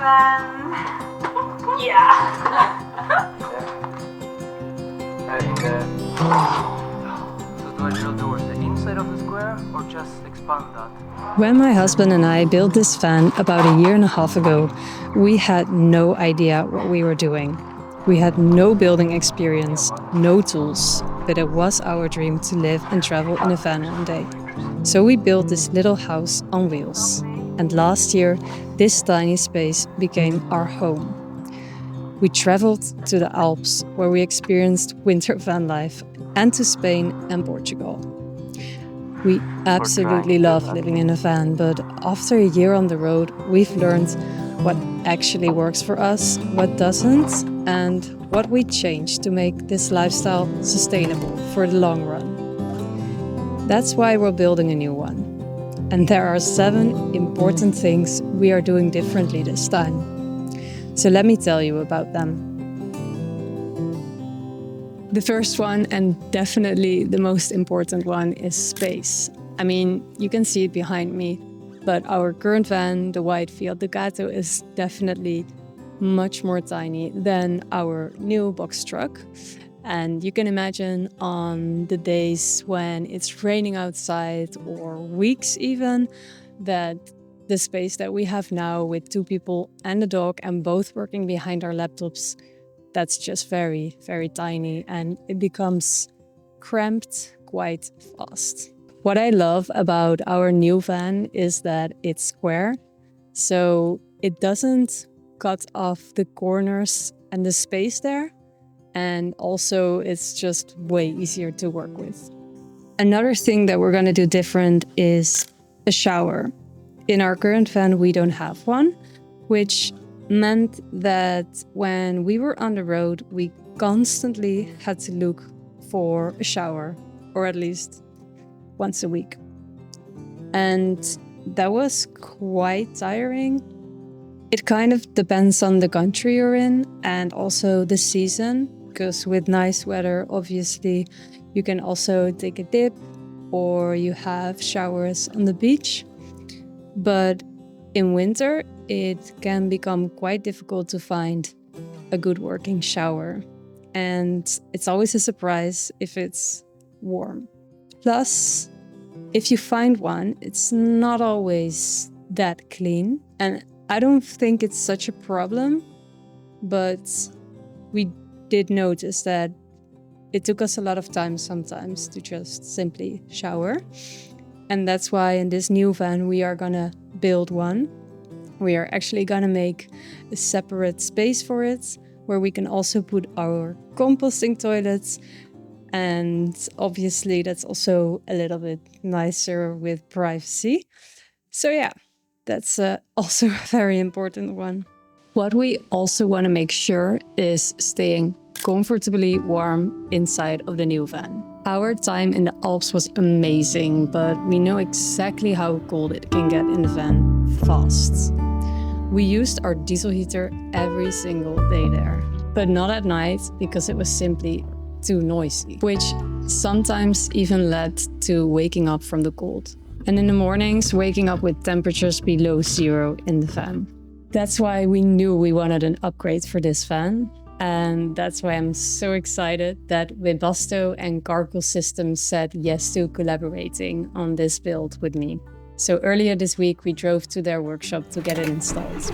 van. Yeah. So do I drill towards the inside of the square or just expand that? When my husband and I built this van about a year and a half ago, we had no idea what we were doing. We had no building experience, no tools, but it was our dream to live and travel in a van one day. So we built this little house on wheels. And last year, this tiny space became our home. We traveled to the Alps, where we experienced winter van life, and to Spain and Portugal. We absolutely love living in a van, but after a year on the road, we've learned what actually works for us, what doesn't, and what we change to make this lifestyle sustainable for the long run. That's why we're building a new one. And there are 7 important things we are doing differently this time. So let me tell you about them. The first one, and definitely the most important one, is space. I mean, you can see it behind me, but our current van, the white Fiat Ducato, is definitely much more tiny than our new box truck. And you can imagine on the days when it's raining outside, or weeks even, that the space that we have now with 2 people and a dog and both working behind our laptops, that's just very, very tiny, and it becomes cramped quite fast. What I love about our new van is that it's square, so it doesn't cut off the corners and the space there, and also it's just way easier to work with. Another thing that we're going to do different is a shower. In our current van, we don't have one, which meant that when we were on the road, we constantly had to look for a shower, or at least once a week. And that was quite tiring. It kind of depends on the country you're in and also the season, because with nice weather, obviously, you can also take a dip or you have showers on the beach. But in winter, it can become quite difficult to find a good working shower. And it's always a surprise if it's warm. Plus, if you find one, it's not always that clean. And I don't think it's such a problem, but we did notice that it took us a lot of time sometimes to just simply shower. And that's why in this new van, we are gonna build one. We are actually gonna make a separate space for it, where we can also put our composting toilets. And obviously that's also a little bit nicer with privacy. So yeah, that's also a very important one. What we also want to make sure is staying comfortably warm inside of the new van. Our time in the Alps was amazing, but we know exactly how cold it can get in the van fast. We used our diesel heater every single day there, but not at night because it was simply too noisy, which sometimes even led to waking up from the cold. And in the mornings, waking up with temperatures below 0 in the van. That's why we knew we wanted an upgrade for this van. And that's why I'm so excited that Webasto and Cargo Systems said yes to collaborating on this build with me. So earlier this week, we drove to their workshop to get it installed.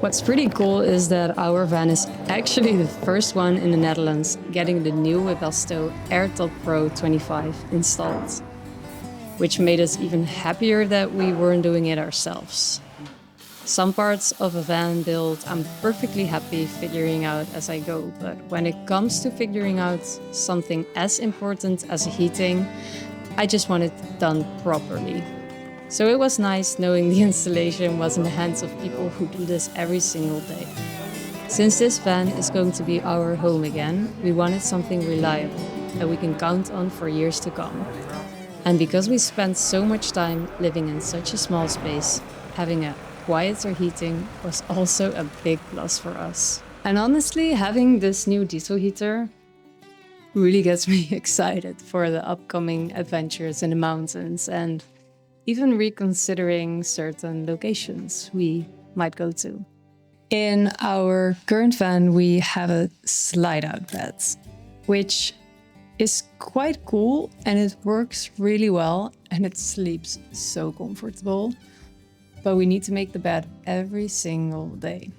What's pretty cool is that our van is actually the first one in the Netherlands getting the new Webasto AirTop Pro 25 installed, which made us even happier that we weren't doing it ourselves. Some parts of a van build I'm perfectly happy figuring out as I go, but when it comes to figuring out something as important as heating, I just want it done properly. So it was nice knowing the installation was in the hands of people who do this every single day. Since this van is going to be our home again, we wanted something reliable that we can count on for years to come. And because we spent so much time living in such a small space, having a quieter heating was also a big plus for us. And honestly, having this new diesel heater really gets me excited for the upcoming adventures in the mountains and even reconsidering certain locations we might go to. In our current van, we have a slide-out bed, which is quite cool and it works really well and it sleeps so comfortable. But we need to make the bed every single day.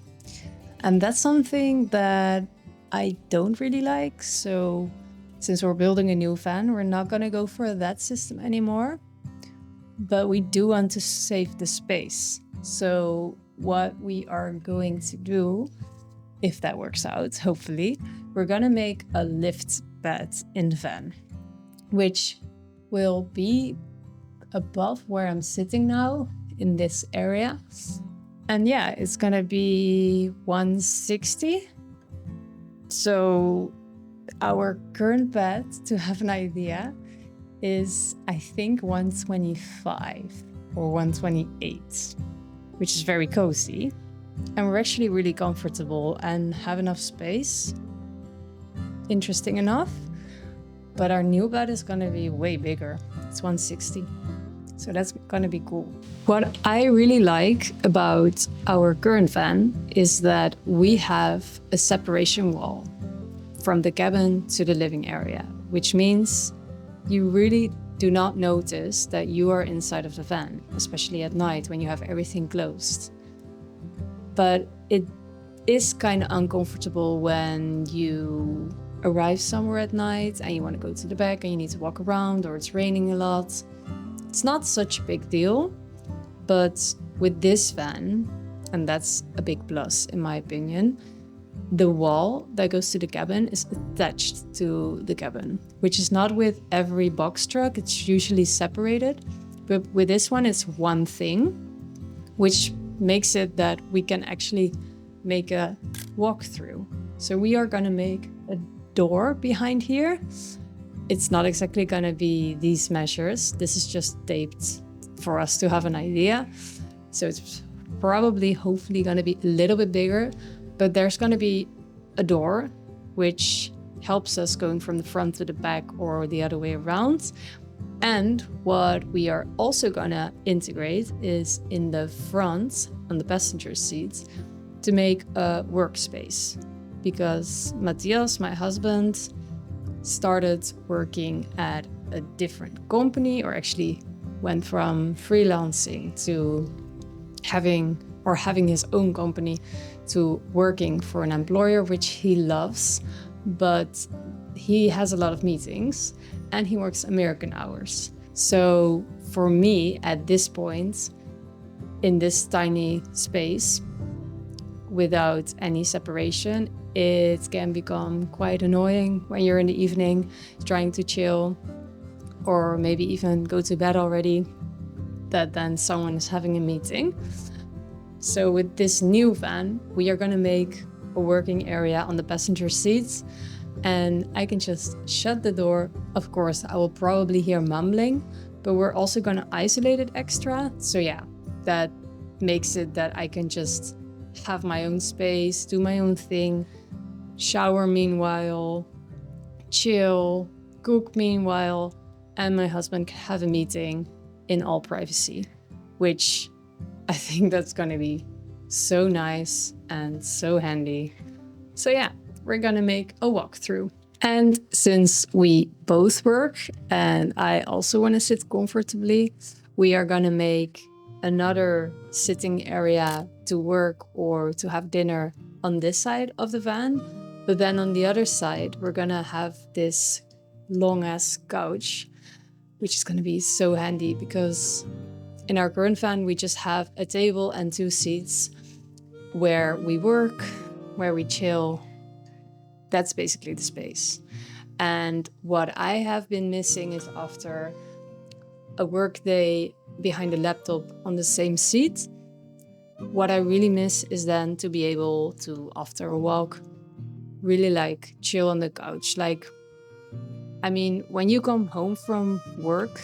And that's something that I don't really like. So since we're building a new van, we're not gonna go for that system anymore. But we do want to save the space. So what we are going to do, if that works out, hopefully, we're gonna make a lift bed in the van, which will be above where I'm sitting now in this area. And yeah, it's gonna be 160. So our current bed, to have an idea, is I think 125 or 128, which is very cozy. And we're actually really comfortable and have enough space. Interesting enough. But our new bed is gonna be way bigger. It's 160. So that's gonna be cool. What I really like about our current van is that we have a separation wall from the cabin to the living area, which means you really do not notice that you are inside of the van, especially at night when you have everything closed. But it is kind of uncomfortable when you arrive somewhere at night and you want to go to the back and you need to walk around or it's raining a lot. It's not such a big deal, but with this van, and that's a big plus in my opinion, the wall that goes to the cabin is attached to the cabin, which is not with every box truck. It's usually separated, but with this one, it's one thing, which makes it that we can actually make a walkthrough. So we are gonna make a door behind here. It's not exactly gonna be these measures. This is just taped for us to have an idea. So it's probably, hopefully gonna be a little bit bigger, but there's gonna be a door which helps us going from the front to the back or the other way around. And what we are also gonna integrate is in the front, on the passenger seats, to make a workspace. Because Matthias, my husband, started working at a different company, or actually went from freelancing to having his own company to working for an employer, which he loves, but he has a lot of meetings and he works American hours. So for me, at this point, in this tiny space, without any separation, it can become quite annoying when you're in the evening trying to chill or maybe even go to bed already, that then someone is having a meeting. So with this new van, we are gonna make a working area on the passenger seats and I can just shut the door. Of course, I will probably hear mumbling, but we're also gonna isolate it extra. So yeah, that makes it that I can just have my own space, do my own thing, shower meanwhile, chill, cook meanwhile, and my husband can have a meeting in all privacy, which I think that's gonna be so nice and so handy. So yeah, we're gonna make a walkthrough. And since we both work and I also wanna sit comfortably, we are gonna make another sitting area to work or to have dinner on this side of the van. But then on the other side, we're gonna have this long ass couch, which is gonna be so handy because in our current van, we just have a table and 2 seats where we work, where we chill. That's basically the space. And what I have been missing is after a work day behind a laptop on the same seat, what I really miss is then to be able to, after a walk, really like chill on the couch. Like, I mean, when you come home from work,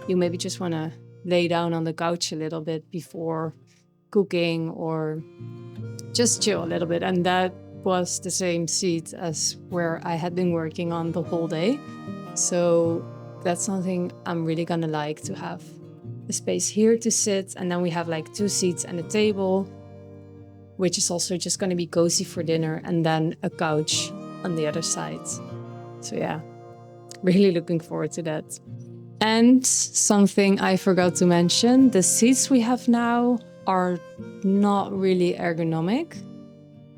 you maybe just want to lay down on the couch a little bit before cooking or just chill a little bit. And that was the same seat as where I had been working on the whole day. So that's something I'm really gonna like, to have a space here to sit, and then we have like 2 seats and a table, which is also just gonna be cozy for dinner, and then a couch on the other side. So yeah, really looking forward to that. And something I forgot to mention, the seats we have now are not really ergonomic.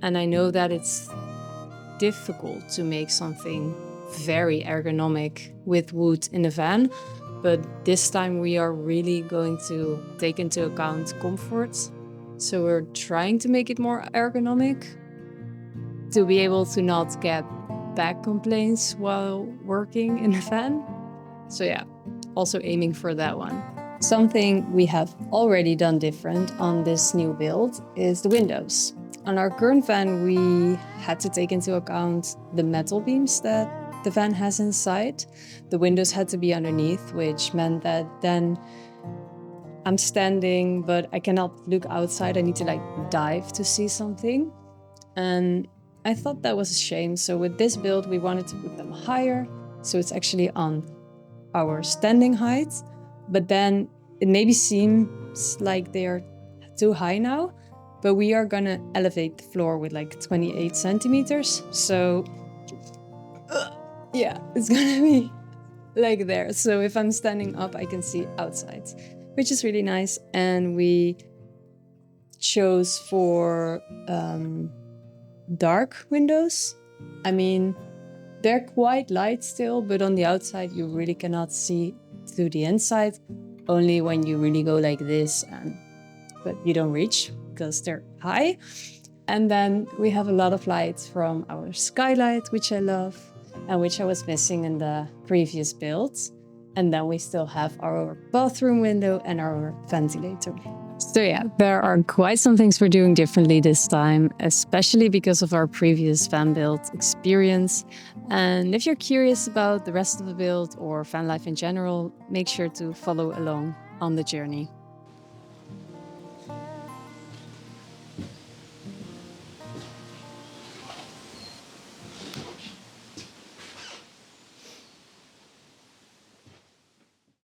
And I know that it's difficult to make something very ergonomic with wood in a van, but this time we are really going to take into account comfort. So we're trying to make it more ergonomic to be able to not get back complaints while working in a van. So yeah, also aiming for that one. Something we have already done different on this new build is the windows. On our current van, we had to take into account the metal beams that the van has inside. The windows had to be underneath, which meant that then I'm standing, but I cannot look outside. I need to like dive to see something. And I thought that was a shame. So with this build, we wanted to put them higher. So it's actually on our standing height, but then it maybe seems like they're too high now, but we are gonna elevate the floor with like 28 centimeters. So yeah, it's gonna be like there. So if I'm standing up, I can see outside, which is really nice. And we chose for dark windows. I mean, they're quite light still, but on the outside you really cannot see to the inside, only when you really go like this, but you don't reach because they're high. And then we have a lot of lights from our skylight, which I love, and which I was missing in the previous build. And then we still have our bathroom window and our ventilator. So yeah, there are quite some things we're doing differently this time, especially because of our previous van build experience. And if you're curious about the rest of the build or van life in general, make sure to follow along on the journey.